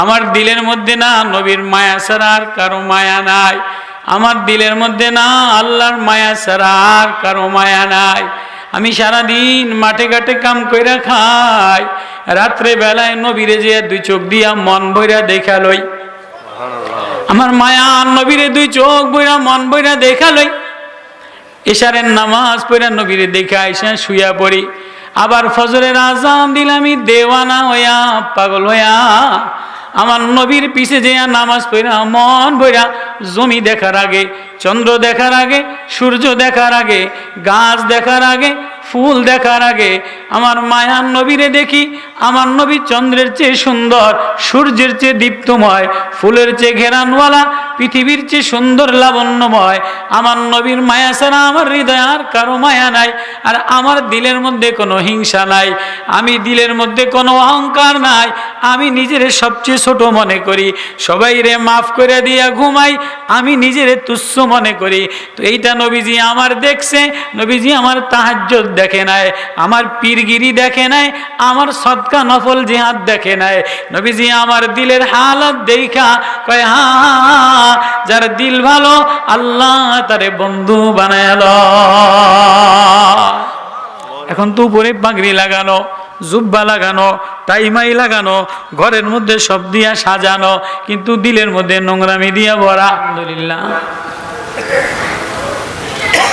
আমার দিলের মধ্যে না নবীর মায়া ছাড়া আর কারো মায়া নাই, আমার দিলের মধ্যে না আল্লাহর মায়া ছাড়া আর কারো মায়া নাই। আমি সারাদিন মাঠে ঘাটে কাম কইরা খাই, রাত্রে বেলায় নবীরে যে দুই চোখ দিয়া মন বইরা দেখা লই, আমার মায়া নবীরে দুই চোখ বইরা মন বইরা দেখা লই। এশারের নামাজ পড়া নবীরে দেখা এসে শুয়া পড়ি, আবার ফজরের আজান দিলে আমি দেওয়ানা হইয়া পাগল হইয়া আমার নবীর পিছে যে নামাজ পড়া মন বইরা জমি দেখার আগে, চন্দ্র দেখার আগে, সূর্য দেখার আগে, গাছ দেখার আগে, ফুল দেখার আগে আমার মায়ার নবীরে দেখি। আমার নবী চন্দ্রের চেয়ে সুন্দর, সূর্যের চেয়ে দীপ্তময়, ফুলের চেয়ে ঘেরানওয়ালা, পৃথিবীর চেয়ে সুন্দর লাবণ্যময়। আমার নবীর মায়া ছাড়া আমার হৃদয় আর কারো মায়া নাই। আর আমার দিলের মধ্যে কোনো হিংসা নাই, আমি দিলের মধ্যে কোনো অহংকার নাই, আমি নিজের সবচেয়ে ছোট মনে করি, সবাই রে মাফ করে দিয়া ঘুমাই, আমি নিজের তুচ্ছ মনে করি। তো এইটা নবীজি আমার দেখছে, নবীজি আমার তাহাজ্জুদ দেখে নাই, আমার পীরগিরি দেখে নাই, আমার সদকা নফল জিহাদ দেখে নাই, নবীজি আমার দিলের হালত দেখা কয় হা, যার দিল ভালো আল্লাহ তারে বন্ধু বানায় লয়। এখন তো উপরে পাগড়ি লাগানো, জুব্বা লাগানো, টাইমাই লাগানো, ঘরের মধ্যে সব দিয়া সাজানো, কিন্তু দিলের মধ্যে নোংরামি দিয়া ভরা। আলহামদুলিল্লাহ,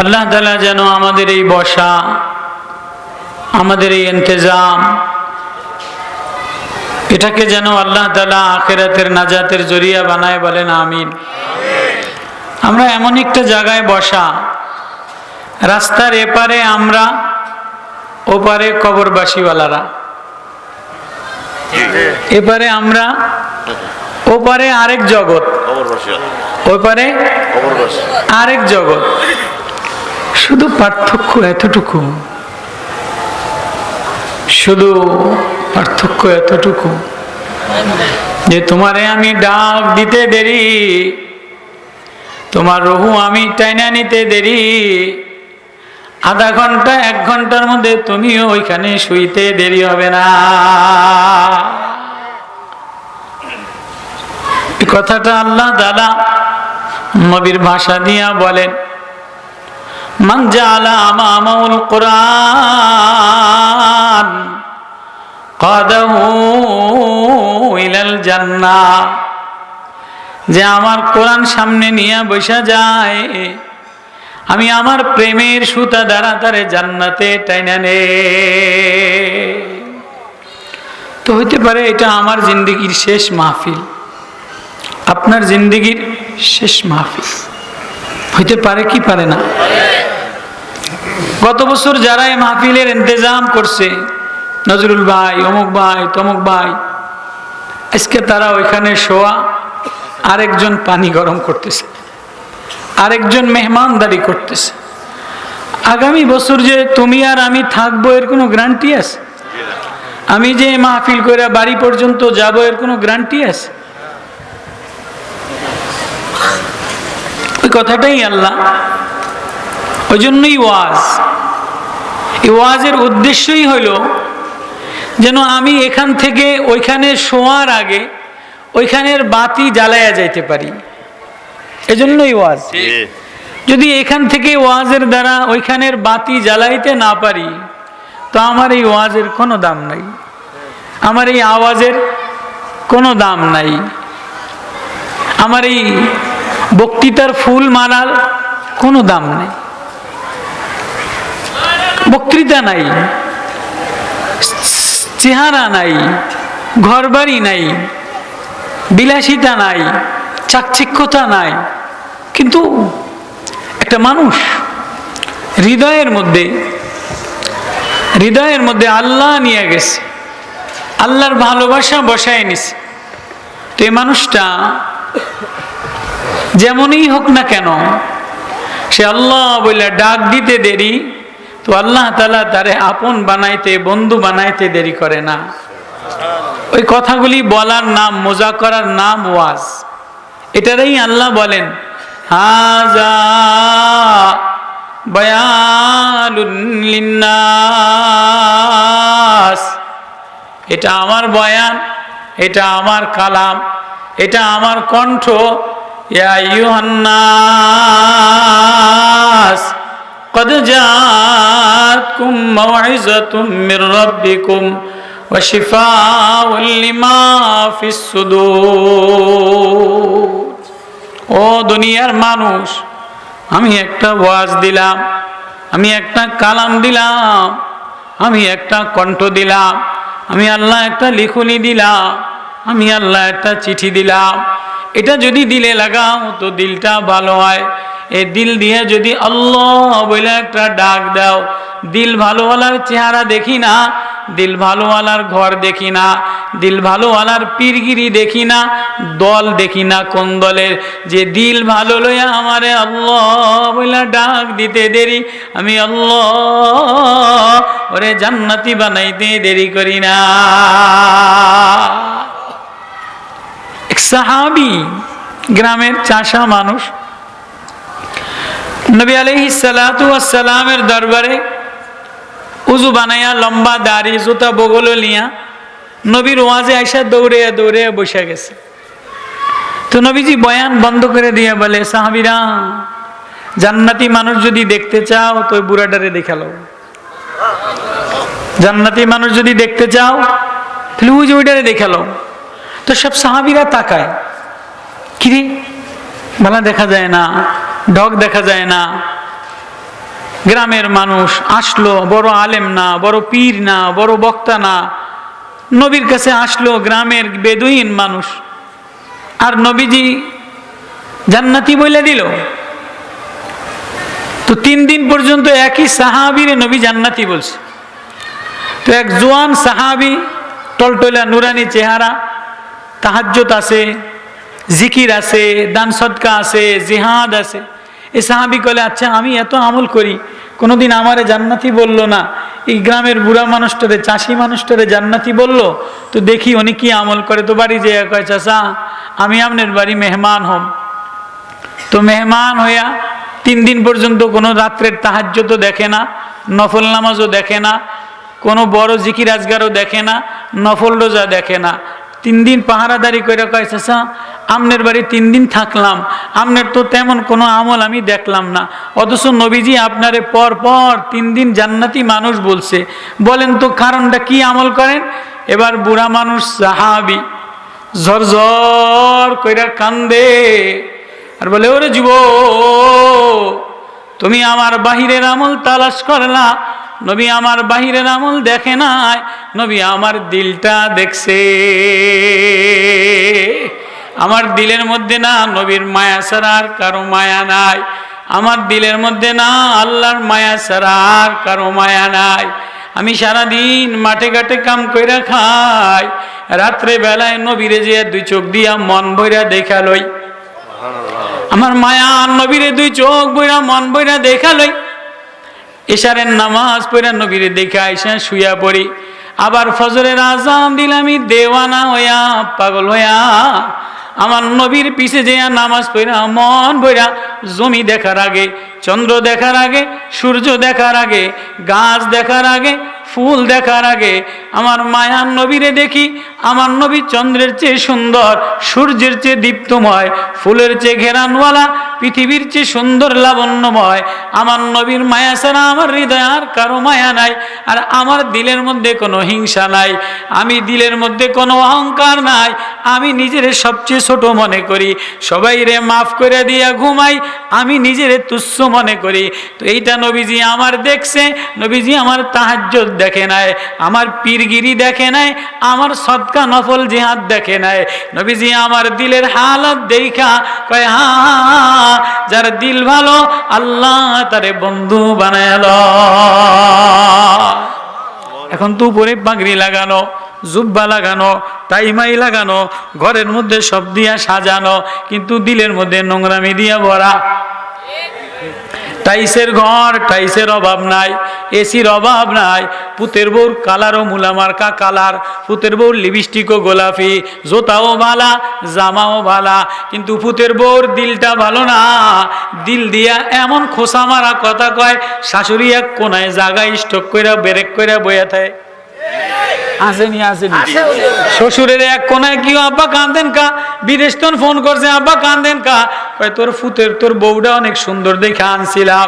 আল্লাহ তাআলা যেন আমাদের এই বসা, আমাদের এই ইন্তজাম, এটাকে যেন আল্লাহ তাআলা আখিরাতের নাজাতের জরিয়া বানায়, বলেন আমিন। আমরা এমন একটা জায়গায় বসা, রাস্তার এপারে আমরা, ওপারে কবরবাসীওয়ালারা, এপারে আমরা, ওপারে আরেক জগৎ, ওপারে আরেক জগৎ। শুধু পার্থক্য এতটুকু, শুধু পার্থক্য এতটুকু যে তোমারে আমি ডাক দিতে দেরি, তোমার রুহু আমি টাইনা নিতে দেরি, আধা ঘন্টা 1 ঘন্টার মধ্যে তুমিও ওইখানে শুইতে দেরি হবে না। এই কথাটা আল্লাহ তাআলা নবীর ভাষা দিয়া বলেন, মান জাআলা আমামাউল কুরআন কাদাহু ইলাল জান্নাহ, যে আমার কোরআন সামনে নিয়ে বসা যায়, আমি আমার প্রেমের সুতা দ্বারা তারে জান্নাতে টাইনা নে। তো হইতে পারে এটা আমার জিন্দেগির শেষ মাহফিল, আপনার জিন্দেগির শেষ মাহফিল হইতে পারে কি পারে না? গত বছর যারা এই মাহফিলের ইন্তজাম করছে, নজরুল ভাই, অমুক ভাই, তমুক ভাই, আজকে তারা ওইখানে শোয়া, আরেকজন পানি গরম করতেছে, আরেকজন মেহমানদারি করতেছে। আগামী বছর যে তুমি আর আমি থাকবো এর কোনো গ্যারান্টি আছে? আমি যে মাহফিল করে বাড়ি পর্যন্ত যাব এর কোনো গ্যারান্টি আছে? ওই কথাটাই আল্লাহ, ওই জন্যই ওয়াজ। এই ওয়াজের উদ্দেশ্যই হইল যেন আমি এখান থেকে ওইখানে শোয়ার আগে ওইখানের বাতি জ্বালায়া যাইতে পারি, এজন্যই ওয়াজ। যদি এখান থেকে ওয়াজের দ্বারা ওইখানের বাতি জ্বালাইতে না পারি, তো আমার এই ওয়াজের কোনো দাম নাই, আমার এই আওয়াজের কোনো দাম নাই, আমার এই বক্তৃতার ফুল মালার কোনো দাম নাই। বক্তৃতা নাই, চেহারা নাই, ঘরবাড়ি নাই, বিলাসিতা নাই, চাকচিক্যতা নাই, কিন্তু একটা মানুষ হৃদয়ের মধ্যে আল্লাহ নিয়ে গেছে, আল্লাহর ভালোবাসা বসায় নিছে। তো এই মানুষটা যেমনই হোক না কেন, সে আল্লাহ বলে ডাক দিতে দেরি, তো আল্লাহ তাআলা তারে আপন বানাইতে, বন্ধু বানাইতে দেরি করে না। ওই কথাগুলি বলার নাম, মজা করার নাম ওয়াজ। এটারই আল্লাহ বলেন, হাযা বায়ানুন লিন্নাস, এটা আমার বয়ান, এটা আমার কালাম, এটা আমার কণ্ঠ। ইয়া আইয়ুহান নাস قد جاءتكم موعظة من ربكم وشفاء لما في الصدور। ও দুনিয়ার মানুষ, আমি একটা ওয়াজ দিলাম, আমি একটা কালাম দিলাম, আমি একটা কণ্ঠ দিলাম, আমি আল্লাহ একটা লিখনি দিলাম, আমি আল্লাহ একটা চিঠি দিলাম। এটা যদি দিলে লাগাও তো দিলটা ভালো হয়। এই দিল দিয়ে যদি আল্লাহ বলে একটা ডাক দাও, দিল ভালোওয়ালার চেহারা দেখি না, দিল ভালোওয়ালার ঘর দেখি না, দিল ভালোওয়ালার পীরগিরি দেখি না, দল দেখি না কোন দলের। যে দিল ভালো লইয়া আমারে আল্লাহ বলে ডাক দিতে দেরি, আমি আল্লাহ ওরে জান্নাতি বানাইতে দেরি করি না। এক সাহাবী, গ্রামের চাষা মানুষ, নবী আলাইহিস সালাতু ওয়াস সালামের দরবারে উযু বানাইয়া লম্বা দাড়ি জুতা বগল লিয়া নবীর ওয়াজে আইসা দৌড়ে দৌড়ে বসে গেছে। তো নবীজি বয়ান বন্ধ করে দিয়ে বলে, সাহাবীরা, জান্নাতি মানুষ যদি দেখতে চাও তো ওই বুড়াটারে দেখালো। জান্নাতি মানুষ যদি দেখতে চাও তাহলে ওই যে ওইটারে দেখালো। তো সব সাহাবীরা তাকায়, কিরে ভালো দেখা যায় না, ঢক দেখা যায় না। গ্রামের মানুষ আসলো, বড় আলেম না, বড় পীর না, বড় বক্তা না, নবীর কাছে আসলো গ্রামের বেদুইন মানুষ, আর নবীজি জান্নাতি বলে দিল। তো 3 দিন পর্যন্ত একই সাহাবীরে নবী জান্নাতি বলছে। তো এক জোয়ান সাহাবী, টলটলা নুরানি চেহারা, তাহাজ্জুদ আছে, জিকির আছে, দান সদকা আছে, জিহাদ আছে। এই সাহাবী কলে, আচ্ছা আমি এত আমল করি, কোনোদিন আমারে জান্নাতি বললো না, এই গ্রামের বুড়া মানুষটারে, চাষি মানুষটারে জান্নাতি বললো, তো দেখি উনি কি আমল করে। তো বাড়ি যে কয়, চাচা আমি আপনার বাড়ি মেহমান হম। তো মেহমান হইয়া 3 দিন পর্যন্ত কোনো রাত্রের তাহাজ্জুদও দেখে না, নফল নামাজও দেখে না, কোনো বড় জিকির আজগারও দেখে না, নফল রোজা দেখে না। 3 দিন পাহারাদারি করে কয়, চাচা আমনের বাড়ি 3 দিন থাকলাম, আমনের তো তেমন কোনো আমল আমি দেখলাম না, অথচ নবীজি আপনারে পর পর 3 দিন জান্নাতি মানুষ বলছে, বলেন তো কারণটা কি, আমল করেন। এবার বুড়া মানুষ সাহাবী ঝরঝর কইরা কান্দে আর বলে, ওরে যুবক, তুমি আমার বাহিরের আমল তালাশ করলা, নবী আমার বাহিরের আমল দেখে নাই, নবী আমার দিলটা দেখছে। আমার দিলের মধ্যে না নবীর মায়া ছাড়া আর কারো মায়া নাই, আমার দিলের মধ্যে না আল্লাহর মায়া ছাড়া আর কারো মায়া নাই। আমি সারাদিন মাঠে ঘাটে কাম কইরা খাই, রাত্রে বেলায় নবীরে যে 2 চোখ দিয়া মন ভইরা দেখা লই, আমার মায়া নবীরে 2 চোখ বইরা মন বইরা দেখা লই। এশারের নামাজ পড়া নবীরে দেখা আইসা শুয়া পড়ি, আবার ফজরের আজান দিলে আমি দেওয়ানা হইয়া পাগল হইয়া আমার নবীর পিছে যে নামাজ পড়া মন ভইরা জমি দেখার আগে, চন্দ্র দেখার আগে, সূর্য দেখার আগে, গাছ দেখার আগে, ফুল দেখার আগে আমার মায়ার নবীরে দেখি। আমার নবী চন্দ্রের চেয়ে সুন্দর, সূর্যের চেয়ে দীপ্তময়, ফুলের চেয়ে ঘেরানওয়ালা, পৃথিবীর চেয়ে সুন্দর লাবণ্যময়। আমার নবীর মায়া ছাড়া আমার হৃদয় আর কারো মায়া নাই। আর আমার দিলের মধ্যে কোনো হিংসা নাই, আমি দিলের মধ্যে কোনো অহংকার নাই, আমি নিজের সবচেয়ে ছোট মনে করি, সবাই রে মাফ করে দিয়া ঘুমাই, আমি নিজের তুচ্ছ মনে করি। তো এইটা নবীজি আমার দেখছে, নবীজি আমার তাহাজ্জুদ দেখে নাই, আমার পীরগিরি দেখে নাই, আমার সদকা নফল জিহাদ দেখে নাই, নবীজি আমার দিলের হালত দেখা কয়, হ্যাঁ যার দিল ভালো আল্লাহ তারে বন্ধু বানাইল। এখন তো উপরে পাগড়ি লাগানো, জুব্বা লাগানো, টাইমাই লাগানো, ঘরের মধ্যে সব দিয়া সাজানো, কিন্তু দিলের মধ্যে নোংরামি দিয়া ভরা। টাইসের ঘর, টাইসের অভাব নাই, এসির অভাব নাই, পুতের বউর কালারও মুলামার্কা কালার, পুতের বউর লিপস্টিকও গোলাপি, জোতাও ভালা, জামাও ভালা, কিন্তু পুতের বউর দিলটা ভালো না। দিল দিয়া এমন খোসা মারা কথা কয়, শাশুড়ি এক কোনায় জায়গায় স্টক কইরা ব্রেক কইরা বইয়া থাকে। আসেনি আসেনি শ্বশুরের এক কোনায় কি আব্বা কাঁদেন কা, বিদেশ তোর ফোন করছে আব্বা কাঁদেন কা, কয় তোর ফুতের তোর বউটা অনেক সুন্দর দেখে আনছিলাম,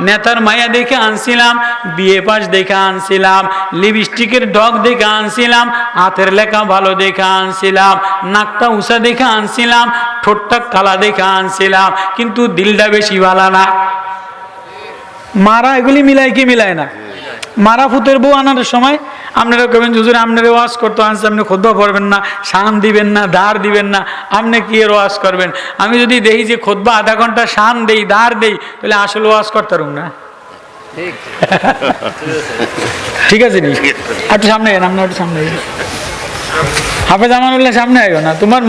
নেতার মায়া দেখে আনছিলাম, বিয়ে পাশ দেখে আনছিলাম, লিপস্টিকের ডগ দেখে আনছিলাম, হাতের লেখা ভালো দেখে আনছিলাম, নাকটা উষা দেখে আনছিলাম, ঠোঁটটা কালা দেখে আনছিলাম, কিন্তু দিলটা বেশি ভালো না। মারা এগুলি মিলায় কি মিলায় না? মারা ফুতের বউ আনার সময় আপনারা কবেন হুজুর আপনারা ওয়াজ করতে আনছে, আপনি খুতবা পড়বেন না, শান দিবেন না, ধার দিবেন না, আপনি কি এর ওয়াজ করবেন? আমি যদি দেখি যে খুতবা আধা ঘন্টা শান দেই ধার দেই, তাহলে আসলে ওয়াজ করতে পারুন না। ঠিক আছে নি? একটু সামনে গেন, আপনার একটু সামনে গেন। হাফেজ আমানুল্লাহ সামনে আইও না, তোমার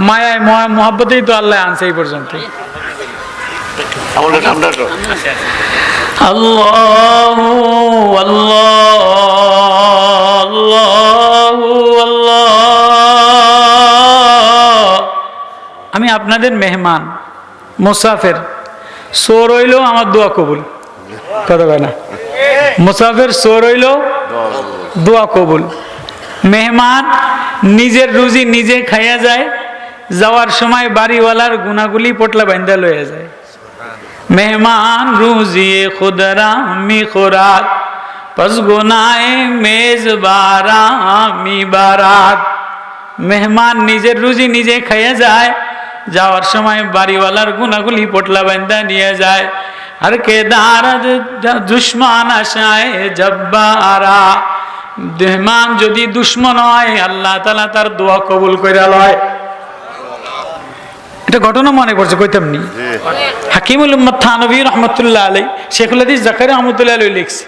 মায়ায় মহাব্বতেই তো আল্লাহ আনছে এই পর্যন্ত। আল্লাহু আল্লাহু আল্লাহ। আমি আপনাদের মেহমান, মুসাফির, সোর হইলেও আমার দোয়া কবুল, কথা কয় না? মুসাফির সোর হইলেও দোয়া কবুল। মেহমান নিজের রুজি নিজে খাইয়া যায়, যাওয়ার সময় বাড়িওয়ালার গুনাগুলি পোটলা বান্ধা লইয়া যায়। মেহমান রুজিয়ে খুদরা মি খোরাক, পস গুনায়ে মেজবারা মি বারাত। মেহমান নিজের রুজি নিজে খাইয়া যায়, যাওয়ার সময় বাড়িওয়ালার গুনাগুলি পোটলা বান্ধা নিয়ে যায়। আর কে দারাদ দুশ্মন আশায় জব্বারা। মেহমান যদি দুশ্মন হয় আল্লাহ তাআলা তার দোয়া কবুল কইরা লয়। এটা ঘটনা মনে পড়ছে, কইতাম নি? হাকিমুল উম্মাত থানভী রহমতুল্লাহ আলাইহি, শেখুল হাদিস জাকারিয়া রহমতুল্লাহ আলাইহি লিখছে,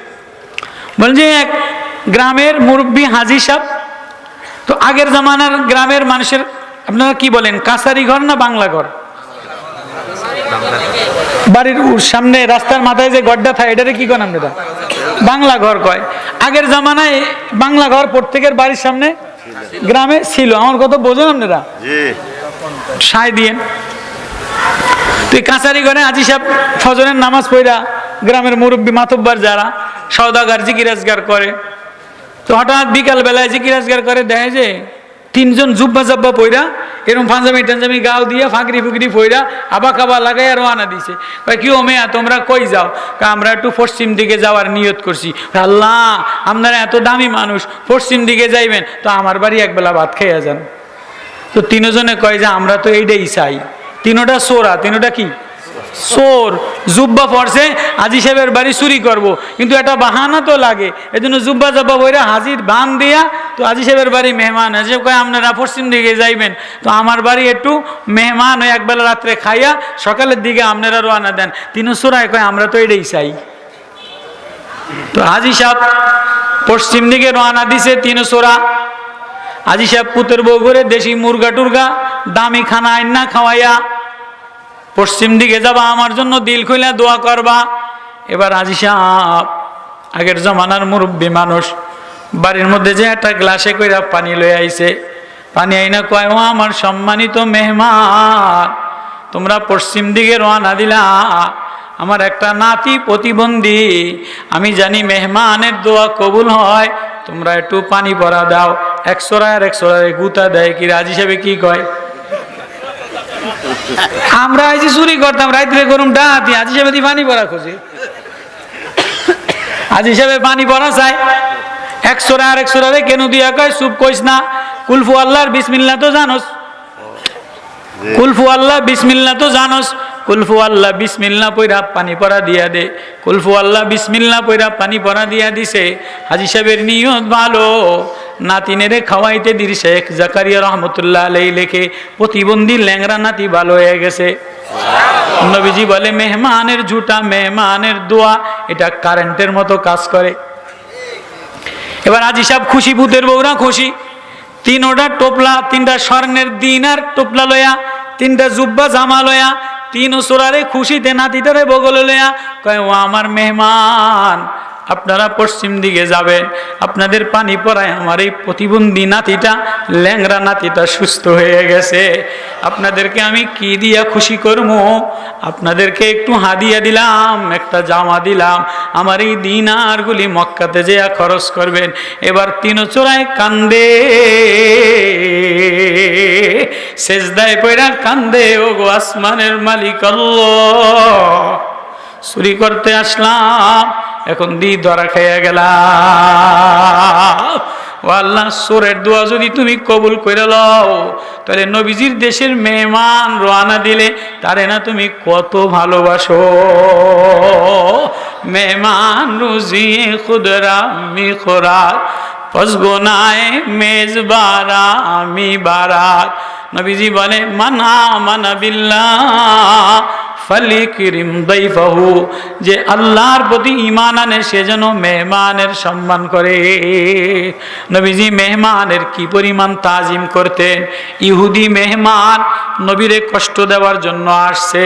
বলেন যে এক গ্রামের মুরব্বী হাজী সাহেব, তো আগের জামানার গ্রামের মানুষের আপনারা কি বলেন, কাছারি ঘর না বাংলা ঘর? বাড়ির সামনে রাস্তার মাথায় যে গড্ডা থাকে এটারে কি করেন আপনারা? বাংলা ঘর কয়। আগের জামানায় বাংলা ঘর প্রত্যেকের বাড়ির সামনে গ্রামে ছিল। আমার কথা বোঝেন আপনারা? সায় দিয়ে তুই কাছারি ঘরে হাজী সাহেব ফজরের নামাজ পড়া, গ্রামের মুরব্বী মাতব্বার যারা সওদাগার জিকিরাজগার করে, তো হঠাৎ বিকাল বেলায় জিকিরাজগার করে দেখে যে তিনজন জুব্বা জাব্বা পইরা এরকম পাঞ্জাবি টাঞ্জাবি গাও দিয়ে ফাঁকরি ফুকরি পইরা আবা কাবা লাগাইয়া রওনা দিছে। কি ও মেয়া তোমরা কই যাও? আমরা একটু পশ্চিম দিকে যাওয়ার নিয়ত করছি। আল্লাহ আপনারা এত দামি মানুষ, পশ্চিম দিকে যাইবেন, তো আমার বাড়ি একবেলা ভাত খাইয়া যান। তো তিনজনে কয় যে আমরা তো এইটাই চাই। তিনোটা সোরা, তিনোটা কি সোর, জুব্বা পড়ছে, হাজী সাহেবের বাড়ি চুরি করব, কিন্তু এটা বাহানা তো লাগে, এই জন্য জুব্বা জব্বা বইরা হাজির বান দিয়া তো হাজী সাহেবের বাড়ি মেহমান আছে, কয় আপনারা পশ্চিম দিকে যাইবেন, তো আমার বাড়ি একটু মেহমান হয়ে একবেলা রাত্রে খাইয়া সকালের দিকে আপনারা রওনা দেন। তিন সোরায় কয় আমরা তো এটাই চাই। তো হাজী সাহেব পশ্চিম দিকে রওনা দিছে, তিন সোরা। হাজী সাহেব পুতের বউ করে দেশি মুরগা টুরগা দামি খানা আইনা খাওয়াইয়া পশ্চিম দিকে যাবা, আমার জন্য দিল খুইলা দোয়া করবা। এবার হাজী সাহেব আগের জমানার মুরব্বী মানুষ, বাড়ির মধ্যে যে একটা গ্লাসে কইরা পানি লয়ে আইছে, পানি আইনা কয়, ও আমার সম্মানিত মেহমান, তোমরা পশ্চিম দিকে রওনা দিলা, আমার একটা নাতি প্রতিবন্ধী, আমি জানি মেহমানের দোয়া কবুল হয়, তোমরা একটু পানি পরা দাও। একশোরা আর একশোরা গুতা দেয়। কি হাজী সাহেব কি কয়? আমরা এই যে চুরি করতাম রাত্রে গরম ডাতি, হাজী সাহেব পানি পরা খুঁজে। হাজী সাহেব পানি পরা চাই, একশোরা আর একশোরা কেন দিয়া কয়, চুপ কইস না, কুলফু আল্লাহর বিসমিল্লাহ তো জানোস, কুলফু আল্লাহ বিসমিল্লাহ তো জানোস, কুলফু আল্লাহ বিসমিল্লাহ পয়রা পানি পরা দিয়া দে। কুলফু আল্লাহ বিসমিল্লাহ পয়রা পানি পরা দিয়া দিছে। হাজী সাহেবের নিয়ত ভালো, নাতিনেরে খাওয়াইতে দির শেখ জাকারিয়া রহমতুল্লাহ আলাইহি লেখে প্রতিবন্ধী ল্যাংরা নাতি ভালো হয়ে গেছে। নবীজি বলে মেহমানের ঝুটা মেহমানের দোয়া, এটা কারেন্টের মতো কাজ করে। এবার হাজী সাহেব খুশি, ভূতের বউরা খুশি, তিনোটা টোপলা, তিনটা স্বর্ণের দিনার টোপলা লয়া, তিনটা জুব্বা জামা লয়া, তিন সোরারে খুশিতে নাতিটারে বগলে লয়া কয়, ও আমার মেহমান, আপনারা পশ্চিম দিকে যাবেন, আপনাদের পানি পড়ায় আমার এই প্রতিবন্ধী নাতিটা, ল্যাংরা নাতিটা সুস্থ হয়ে গেছে। আপনাদেরকে আমি কি দিয়া খুশি করবো? আপনাদেরকে একটু হাদিয়া দিলাম, একটা জামা দিলাম, আমার এই দিনারগুলি মক্কাতে যেয়া খরচ করবেন। এবার তিন চোরায় কান্দে, সেজদায় পয়রা কান্দে, ও গো আসমানের মালিক আল্লাহ, চুরি করতে আসলাম, এখন ধরা খাইয়া গেলাম। ও আল্লাহ, চোরের দোয়া যদি তুমি কবুল করে লও, তাহলে নবীজির দেশের মেহমান রওনা দিলে তারে না তুমি কত ভালোবাসো। মেহমান রুজিয়ে খুদরা মি খোরাক, ফসগোনায় মেজবারা আমি বারাত। নবীজি বলে, মানা মানা বিল্লাহ ফালিকরিম দাইফাহু, যে আল্লাহর প্রতি ঈমান আনে সে যেন মেহমানের সম্মান করে। নবীজি মেহমানের কি পরিমাণ তাজিম করতেন। ইহুদি মেহমান নবীরে কষ্ট দেওয়ার জন্য আসছে,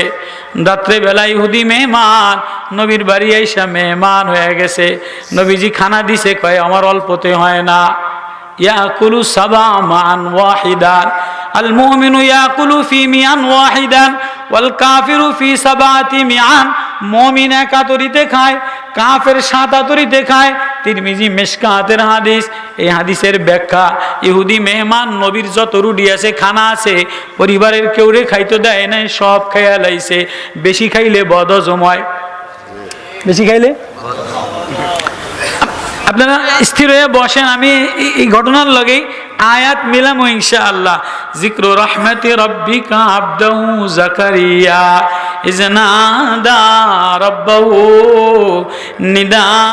রাত্রেবেলা ইহুদি মেহমান নবীর বাড়ি আইসা মেহমান হয়ে গেছে। নবীজি খানা দিছে, কয় আমার অল্পতে হয় না। ইয়াকুলু সাবা মান ওয়াহিদান, আল মুমিনু ইয়াকুলু ফি মিয়ান ওয়াহিদান ওয়াল কাফিরু ফি সাবাতি মিয়ান। মুমিন এক আতরিতে খায়, কাফের 7 আতরিতে খায়। তিরমিজি মিশকাতের হাদিস। এই হাদিসের ব্যাখ্যা, ইহুদি মেহমান নবীর যত রুটি আছে, খানা আছে, পরিবারের কেউ রে খাইতে দেয় নাই, সব খাইয়া লাইছে। বেশি খাইলে বদহজম হয়, বেশি খাইলে। আপনারা স্থির হয়ে বসেন, আমি এই ঘটনার লগেই আয়াত মিলাম ইনশাআল্লাহ। যিকরু রাহমাতি রাব্বিকা আবদাহু যাকারিয়া ইয নাদা রাব্বাহু নিদা।